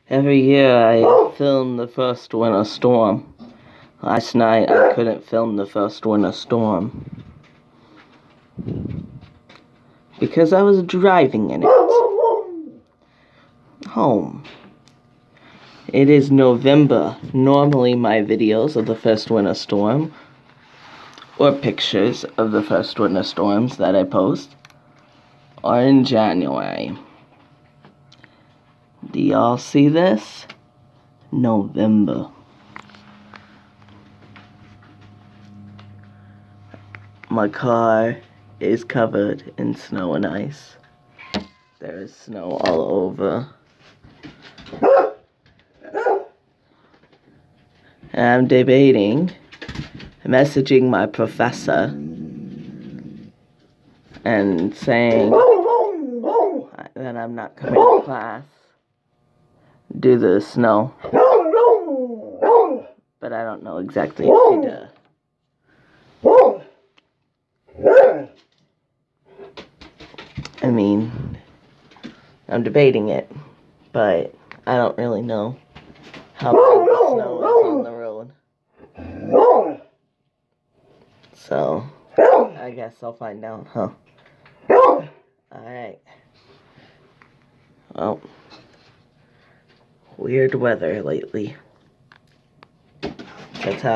Every year I film the first winter storm. Last night I couldn't film the first winter storm because I was driving in it home. It is November. Normally my videos of the first winter storm or pictures of the first winter storms that I post are in January. Do y'all see this? November. My car is covered in snow and ice. There is snow all over. And I'm debating messaging my professor and saying that I'm not coming to class due to the snow. But I don't know exactly if he does. I mean, I'm debating it, but I don't really know how big the snow is on the road. So, I guess I'll find out, huh? Alright. Well, weird weather lately. That's how